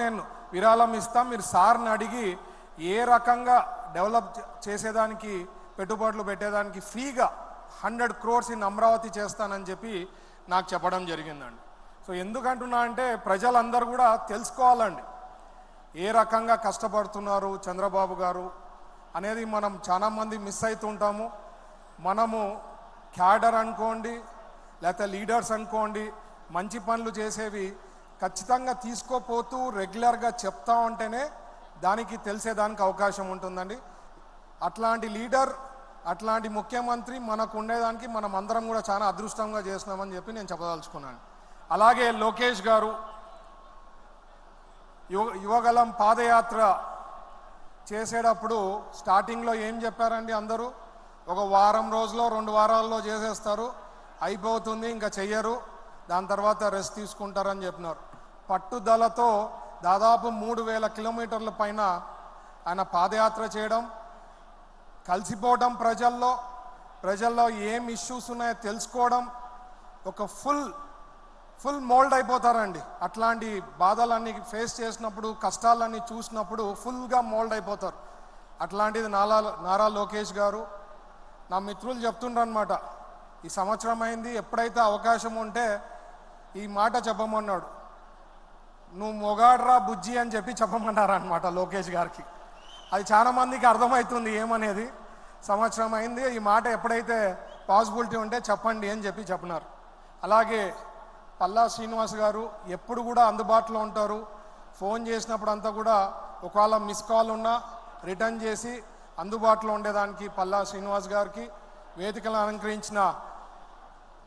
నేను విరాళం ఇస్తాం, మీరు సార్ని అడిగి ఏ రకంగా డెవలప్ చేసేదానికి పెట్టుబడులు పెట్టేదానికి ఫ్రీగా 100 crores ఇన్ అమరావతి చేస్తానని చెప్పి నాకు చెప్పడం జరిగిందండి. సో ఎందుకంటున్నా అంటే ప్రజలందరూ కూడా తెలుసుకోవాలండి ఏ రకంగా కష్టపడుతున్నారు చంద్రబాబు గారు అనేది. మనం చాలామంది మిస్ అవుతుంటాము. మనము క్యాడర్ అనుకోండి లేకపోతే లీడర్స్ అనుకోండి, మంచి పనులు చేసేవి ఖచ్చితంగా తీసుకోపోతూ రెగ్యులర్గా చెప్తా ఉంటేనే దానికి తెలిసేదానికి అవకాశం ఉంటుందండి. అట్లాంటి లీడర్, అట్లాంటి ముఖ్యమంత్రి మనకు ఉండేదానికి మనం అందరం కూడా చాలా అదృష్టంగా చేస్తున్నామని చెప్పి నేను చెప్పదలుచుకున్నాను. అలాగే లోకేష్ గారు యువగలం పాదయాత్ర చేసేటప్పుడు స్టార్టింగ్లో ఏం చెప్పారండి, అందరూ ఒక వారం రోజులో 2 వారాల్లో చేసేస్తారు, అయిపోతుంది, ఇంకా చెయ్యరు, దాని తర్వాత రెస్ట్ తీసుకుంటారని చెప్పినారు. పట్టుదలతో దాదాపు 3000 కిలోమీటర్ల పైన ఆయన పాదయాత్ర చేయడం, కలిసిపోవడం, ప్రజల్లో ఏం ఇష్యూస్ ఉన్నాయో తెలుసుకోవడం, ఒక ఫుల్ మోల్డ్ అయిపోతారండి. అట్లాంటి బాధలన్నీ ఫేస్ చేసినప్పుడు, కష్టాలన్నీ చూసినప్పుడు ఫుల్గా మోల్డ్ అయిపోతారు. అట్లాంటిది నారా లోకేష్ గారు. నా మిత్రులు చెప్తుండ్రు అనమాట, ఈ సంవత్సరం అయింది, ఎప్పుడైతే అవకాశం ఉంటే ఈ మాట చెప్పమన్నాడు, నువ్వు మొగాడ్రా బుజ్జి అని చెప్పి చెప్పమన్నారు అనమాట లోకేష్ గారికి. అది చాలా మందికి అర్థమవుతుంది ఏమనేది. సంవత్సరం అయింది, ఈ మాట ఎప్పుడైతే పాసిబిలిటీ ఉంటే చెప్పండి అని చెప్పి చెప్పినారు. అలాగే పల్లా శ్రీనివాస్ గారు ఎప్పుడు కూడా అందుబాటులో ఉంటారు. ఫోన్ చేసినప్పుడు అంతా కూడా ఒకవేళ మిస్ కాల్ ఉన్నా రిటర్న్ చేసి అందుబాటులో ఉండేదానికి పల్లా శ్రీనివాస్ గారికి, వేదికలు అలంకరించిన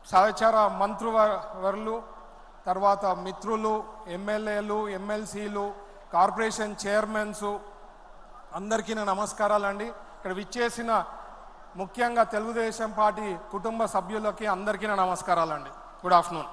సహచార మంత్రివర్యులు, తర్వాత మిత్రులు, ఎమ్మెల్యేలు, ఎమ్మెల్సీలు, కార్పొరేషన్ చైర్మన్స్ అందరికీ నా నమస్కారాలండి. ఇక్కడ విచ్చేసిన ముఖ్యంగా తెలుగుదేశం పార్టీ కుటుంబ సభ్యులకి అందరికీ నా నమస్కారాలండి. Good afternoon.